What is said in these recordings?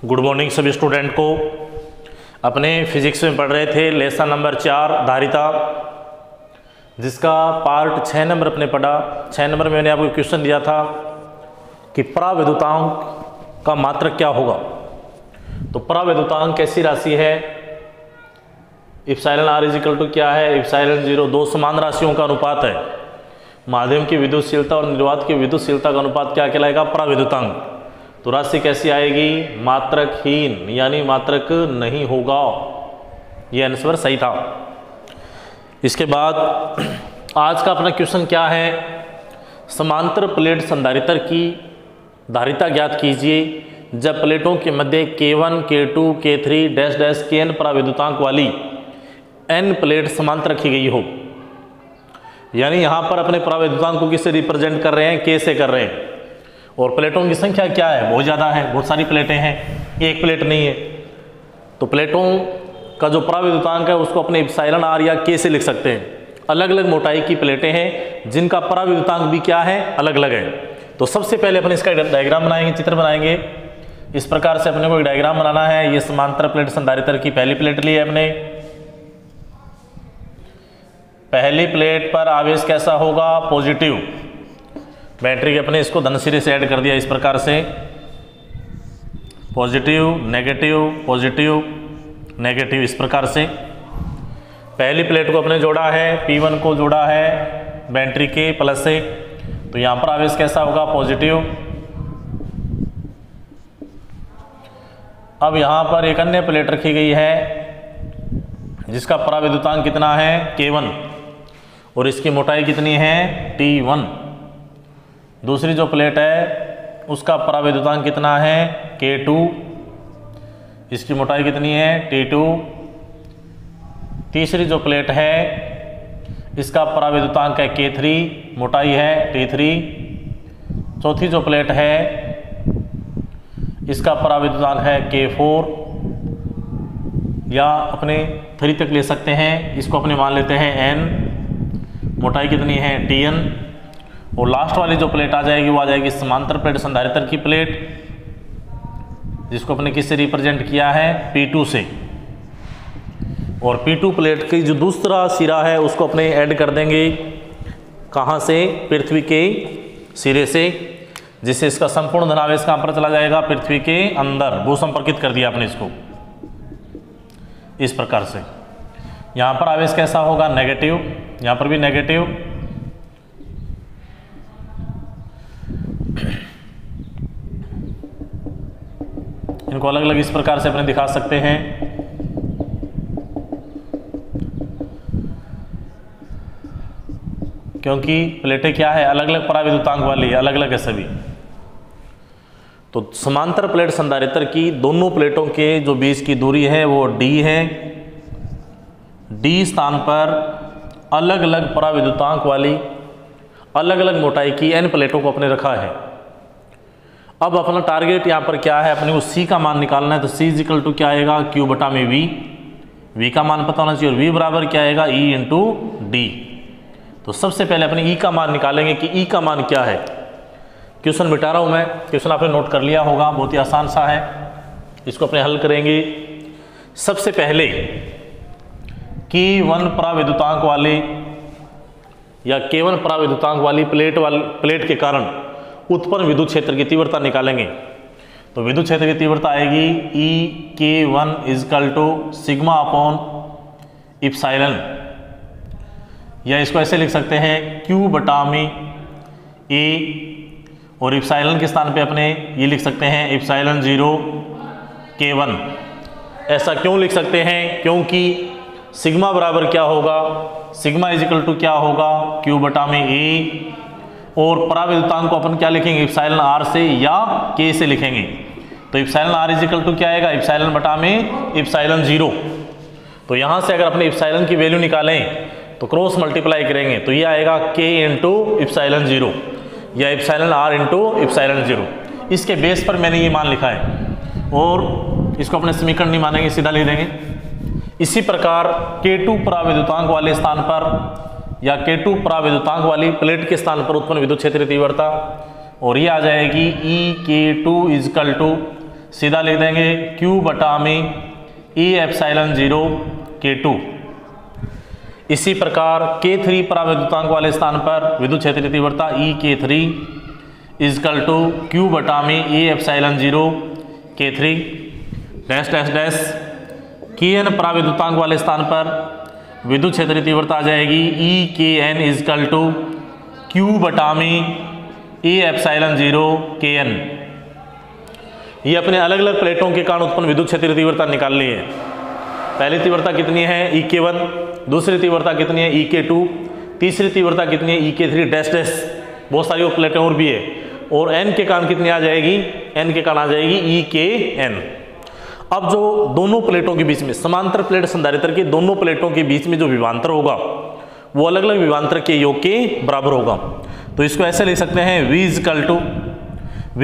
Good morning सभी student को। अपने फिजिक्स में पढ़ रहे थे लेसन नंबर 4 धारिता, जिसका पार्ट 6 नंबर अपने पढ़ा। 6 नंबर में मैंने आपको क्वेश्चन दिया था कि परावैद्युतांक का मात्रक क्या होगा। तो परावैद्युतांक कैसी राशि है, epsilon r is equal to क्या है, इप्सिलॉन 0, दो समान राशियों का अनुपात है। माध्यम की विद्युतशीलता और निर्वात की विद्युतशीलता का अनुपात क्या कहलाएगा, परावैद्युतांक। तो राशि कैसी आएगी, मात्रकहीन, यानी मात्रक नहीं होगा। ये आंसर सही था। इसके बाद आज का अपना क्वेश्चन क्या है, समांतर प्लेट संधारित्र की धारिता ज्ञात कीजिए जब प्लेटों के मध्य K1, K2, K3 dash dash Kn परावैद्युतांक वाली n प्लेट समांतर रखी गई हो। यानी यहाँ पर अपने परावैद्युतांक को किससे रिप्रेजेंट कर रहे हैं, K से कर रहे हैं। और प्लेटों की संख्या क्या है, बहुत ज़्यादा है, बहुत सारी प्लेटें हैं, एक प्लेट नहीं है। तो प्लेटों का जो परावैद्युतांक है उसको अपने इप्सिलॉन आर या K से लिख सकते हैं। अलग अलग मोटाई की प्लेटें हैं जिनका परावैद्युतांक भी क्या है, अलग अलग है। तो सबसे पहले अपन इसका डायग्राम बनाएंगे, चित्र बनाएंगे। इस प्रकार से अपने को एक डायग्राम बनाना है। ये समांतर प्लेट संधारित्र की पहली प्लेट ली है अपने। पहली प्लेट पर आवेश कैसा होगा, पॉजिटिव। बैटरी के अपने इसको धन सिरे से ऐड कर दिया इस प्रकार से, पॉजिटिव नेगेटिव पॉजिटिव नेगेटिव, इस प्रकार से पहली प्लेट को अपने जोड़ा है, P1 को जोड़ा है बैटरी के प्लस से। तो यहां पर आवेश कैसा होगा, पॉजिटिव। अब यहां पर एक अन्य प्लेट रखी गई है जिसका परावैद्युतांक कितना है, K1, और इसकी मोटाई कितनी है, T1। दूसरी जो प्लेट है उसका परावैद्युतांक कितना है, K2, इसकी मोटाई कितनी है, T2। तीसरी जो प्लेट है इसका परावैद्युतांक है K3, मोटाई है T3। चौथी जो प्लेट है इसका परावैद्युतांक है K4, या अपने 3 तक ले सकते हैं, इसको अपने मान लेते हैं N, मोटाई कितनी है, Tn। और लास्ट वाली जो प्लेट आ जाएगी वो आ जाएगी समांतर प्लेट संधारित्र की प्लेट, जिसको अपने किससे रिप्रेजेंट किया है, P2 से। और P2 प्लेट की जो दूसरा सिरा है उसको अपने ऐड कर देंगे, कहाँ से, पृथ्वी के सिरे से, जिससे इसका संपूर्ण धनावेश कहाँ पर चला जाएगा, पृथ्वी के अंदर। भू संपर्कित कर दिया आपने इसको इस प्रकार से। यहाँ पर आवेश कैसा होगा, नेगेटिव, यहाँ पर भी नेगेटिव। इनको अलग अलग इस प्रकार से अपने दिखा सकते हैं। क्योंकि प्लेटें क्या है, अलग अलग परावैद्युतांक वाली है, अलग अलग है सभी। तो समांतर प्लेट संधारित्र की दोनों प्लेटों के जो बीच की दूरी है वो D है। D स्थान पर अलग अलग परावैद्युतांक वाली अलग अलग मोटाई की n प्लेटों को अपने रखा है। अब अपना टारगेट यहाँ पर क्या है, अपने को C का मान निकालना है। तो C इज इक्वल टू क्या आएगा, Q बटा में V का मान पता होना चाहिए, और V बराबर क्या आएगा, E इंटू D। तो सबसे पहले अपने E का मान निकालेंगे कि E का मान क्या है। क्वेश्चन मिटा रहा हूँ मैं, क्वेश्चन आपने नोट कर लिया होगा, बहुत ही आसान सा है। इसको अपने हल करेंगे। सबसे पहले K1 परावैद्युतांक वाले या K1 परावैद्युतांक वाली प्लेट के कारण उत्पन्न विद्युत क्षेत्र की तीव्रता निकालेंगे। तो विद्युत क्षेत्र की तीव्रता आएगी E K1 is equal to sigma upon epsilon, या इसको ऐसे लिख सकते हैं Q बटा में A, और इप्सिलॉन के स्थान पे अपने ये लिख सकते हैं इप्सिलॉन 0 K1। ऐसा क्यों लिख सकते हैं, क्योंकि सिग्मा बराबर क्या होगा, सिग्मा इजिकल टू क्या होगा, Q बटा में A, और परावैद्युतांक को अपन क्या लिखेंगे, इप्सिलॉन R से या K से लिखेंगे। तो इप्सिलॉन R इजिकल टू क्या आएगा, इप्सिलॉन बटा में इप्सिलॉन 0। तो यहाँ से अगर अपने इप्सिलॉन की वैल्यू निकालें तो क्रॉस मल्टीप्लाई करेंगे तो ये आएगा K इंटू इप्सिलॉन 0 या इप्सिलॉन R इंटू इप्सिलॉन 0। इसके बेस पर मैंने ये मान लिखा है, और इसको अपने समीकरण नहीं मानेंगे, सीधा लिख देंगे। इसी प्रकार K2 परावैद्युतांक वाले स्थान पर या K2 परावैद्युतांक वाली प्लेट के स्थान पर उत्पन्न विद्युत क्षेत्र तीव्रता, और ये आ जाएगी E K2 इजकल टू सीधा लिख देंगे Q बटा में E एप्सिलॉन 0 K2। इसी प्रकार K3 परावैद्युतांक वाले स्थान पर विद्युत क्षेत्र की तीव्रता E K3 is equal to Q बटा में E epsilon 0 K3 dash dash dash. Kn परावैद्युतांक वाले स्थान पर विद्युत क्षेत्र की तीव्रता आ जाएगी E Kn is equal to Q बटा में E एप्सिलॉन 0 Kn। ये अपने अलग अलग प्लेटों के कारण उत्पन्न विद्युत क्षेत्र की तीव्रता निकालनी है। पहली तीव्रता कितनी है EK1, दूसरी तीव्रता कितनी है EK2, तीसरी तीव्रता कितनी है EK3 डैश डैश। बहुत सारी प्लेटें और भी है। और n के कारण कितनी आ जाएगी, n के कारण आ जाएगी EKn। अब जो दोनों प्लेटों के बीच में समांतर प्लेट संधारित्र के दोनों प्लेटों के बीच में जो विभवांतर होगा वो अलग अलग विभवांतर के योग के बराबर होगा। तो इसको ऐसे लिख सकते हैं V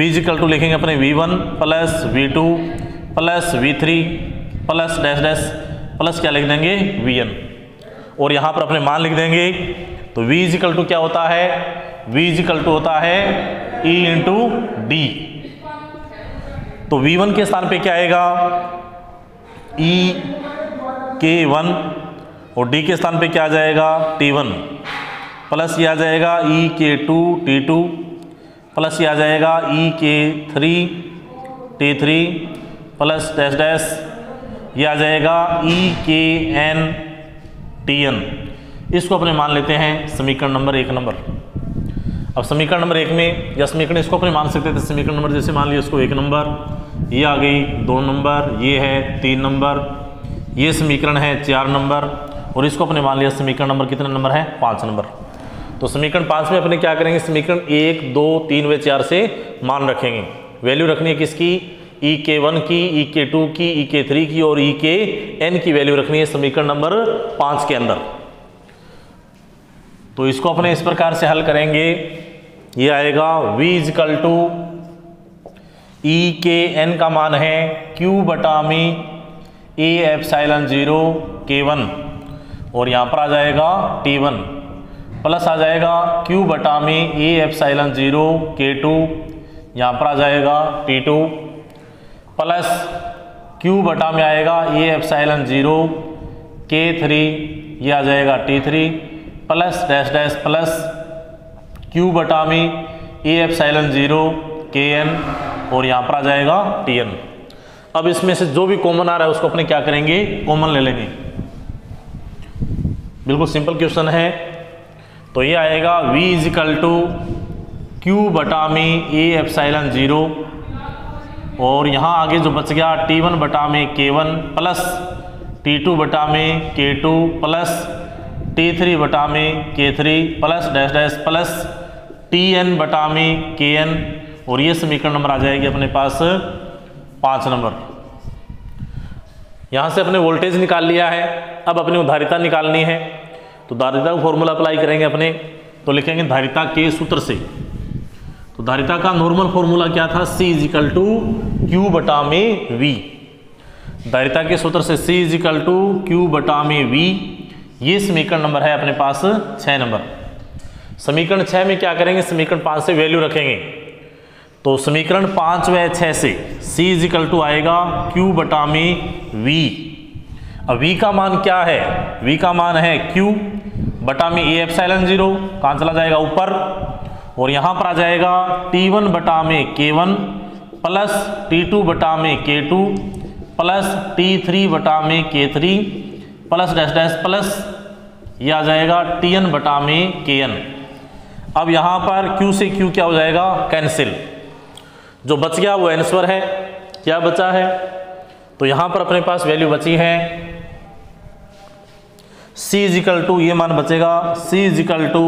इजकल टू लिखेंगे अपने V1 plus V2 plus V3 plus dash dash plus क्या लिख देंगे Vn। और यहाँ पर अपने मान लिख देंगे। तो V इजकल टू क्या होता है, V इजकल टू होता है E इंटू डी। तो V1 के स्थान पे क्या आएगा EK1 और D के स्थान पे क्या आ जाएगा T1 प्लस ये आ जाएगा EK2 T2 प्लस ये आ जाएगा EK3 T3 plus dash dash ये आ जाएगा EKn Tn। इसको अपने मान लेते हैं समीकरण नंबर 1 नंबर। अब समीकरण नंबर 1 में या समीकरण इसको अपने मान सकते थे समीकरण नंबर, जैसे मान लिया इसको 1 नंबर, ये आ गई 2 नंबर, ये है 3 नंबर, ये समीकरण है 4 नंबर और इसको अपने मान लिया समीकरण नंबर कितने नंबर है 5 नंबर। तो समीकरण 5 में अपने क्या करेंगे, समीकरण 1 2 3 व 4 से मान रखेंगे। वैल्यू रखनी है किसकी, EK1 की, EK2 की, EK3 की और EKn की वैल्यू रखनी है समीकरण नंबर 5 के अंदर। तो इसको अपने इस प्रकार से हल करेंगे। ये आएगा V इजकल टू EKn का मान है Q बटा में A एप्सिलॉन 0 K1 और यहाँ पर आ जाएगा T1 प्लस आ जाएगा Q बटा में A एप्सिलॉन 0 K2, यहाँ पर आ जाएगा T2 प्लस Q बटा में आएगा A एप्सिलॉन 0 K3, ये आ जाएगा T3 plus dash dash plus Q बटा में A एप्सिलॉन 0 Kn और यहाँ पर आ जाएगा Tn। अब इसमें से जो भी कॉमन आ रहा है उसको अपने क्या करेंगे, कॉमन ले लेंगे। बिल्कुल सिंपल क्वेश्चन है। तो ये आएगा V इजकल टू Q बटा में A एप्सिलॉन 0 और यहाँ आगे जो बच गया T1 बटा में K1 प्लस T2 बटा में K2 प्लस T3 बटा में K3 plus dash dash plus Tn बटा में Kn और ये समीकरण नंबर आ जाएगी अपने पास 5 नंबर। यहाँ से अपने वोल्टेज निकाल लिया है। अब अपनी उधारिता निकालनी है। तो धारिता का फॉर्मूला अप्लाई करेंगे अपने। तो लिखेंगे धारिता के सूत्र से। तो धारिता का नॉर्मल फॉर्मूला क्या था, C इजिकल टू Q बटा में V। धारिता के सूत्र से C इजिकल टू Q बटा में V। ये समीकरण नंबर है अपने पास 6 नंबर। समीकरण 6 में क्या करेंगे, समीकरण 5 से वैल्यू रखेंगे। तो समीकरण 5 व 6 से C इजिकल टू आएगा Q बटा में V। अब V का मान क्या है, V का मान है Q बटा में A एप्सिलॉन 0, कहाँ चला जाएगा ऊपर, और यहाँ पर आ जाएगा T1 बटा में K1 प्लस T2 बटा में K2 प्लस T3 बटा में K3 plus dash dash plus ये आ जाएगा Tn बटा में Kn। अब यहाँ पर Q से Q क्या हो जाएगा, कैंसिल। जो बच गया वो आंसर है। क्या बचा है, तो यहाँ पर अपने पास वैल्यू बची है C इजिकल टू, ये मान बचेगा C is equal to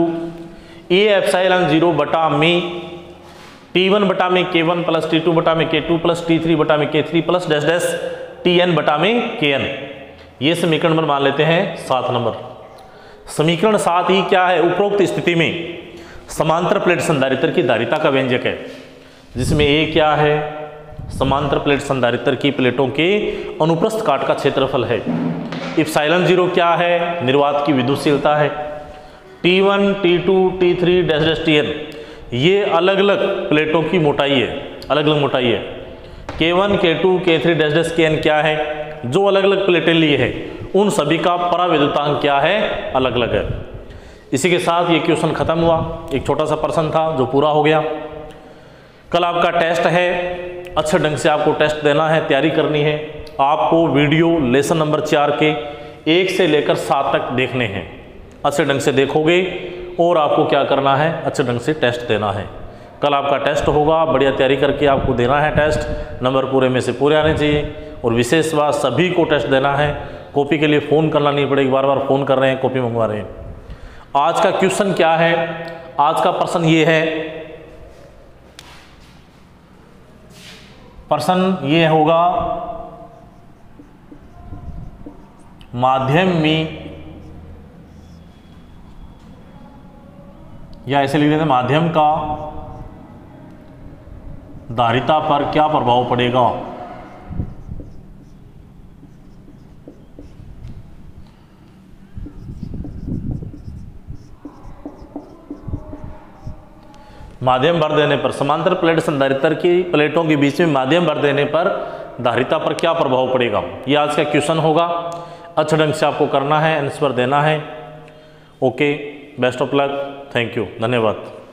A epsilon 0 बटा में T1 बटा में K1 प्लस T2 बटा में K2 प्लस T3 बटा में K3 plus dash dash Tn बटा में Kn। ये समीकरण नंबर मान लेते हैं 7 नंबर। समीकरण 7 ही क्या है, उपरोक्त स्थिति में समांतर प्लेट संधारित्र की धारिता का व्यंजक है, जिसमें A क्या है, समांतर प्लेट संधारित्र की प्लेटों के अनुप्रस्थ काट का क्षेत्रफल है। एप्सिलॉन 0 क्या है, निर्वात की विद्युतशीलता है। T1 T2 T3 dash dash Tn ये अलग अलग प्लेटों की मोटाई है, अलग अलग मोटाई है। K1 K2 K3 dash dash Kn क्या है, जो अलग अलग प्लेटें लिए है उन सभी का पराविद्युतांक क्या है, अलग अलग है। इसी के साथ ये क्वेश्चन खत्म हुआ। एक छोटा सा प्रश्न था जो पूरा हो गया। कल आपका टेस्ट है, अच्छे ढंग से आपको टेस्ट देना है, तैयारी करनी है। आपको वीडियो लेसन नंबर 4 के 1 से लेकर 7 तक देखने हैं। अच्छे ढंग से देखोगे और आपको क्या करना है, अच्छे ढंग से टेस्ट देना है। कल आपका टेस्ट होगा, बढ़िया तैयारी करके आपको देना है टेस्ट। नंबर पूरे में से पूरे आने चाहिए। और विशेष बात, सभी को टेस्ट देना है। कॉपी के लिए फ़ोन करना नहीं पड़ेगा, बार बार फ़ोन कर रहे हैं, कॉपी मंगवा रहे हैं। आज का क्वेश्चन क्या है, आज का प्रश्न ये है, प्रश्न ये होगा माध्यम में, या ऐसे लिख लेते हैं, माध्यम का धारिता पर क्या प्रभाव पड़ेगा। माध्यम भर देने पर, समांतर प्लेट संधारित्र की प्लेटों के बीच में माध्यम भर देने पर धारिता पर क्या प्रभाव पड़ेगा, ये आज का क्वेश्चन होगा। अच्छे ढंग से आपको करना है, आंसर देना है। Okay, best of luck, thank you, धन्यवाद।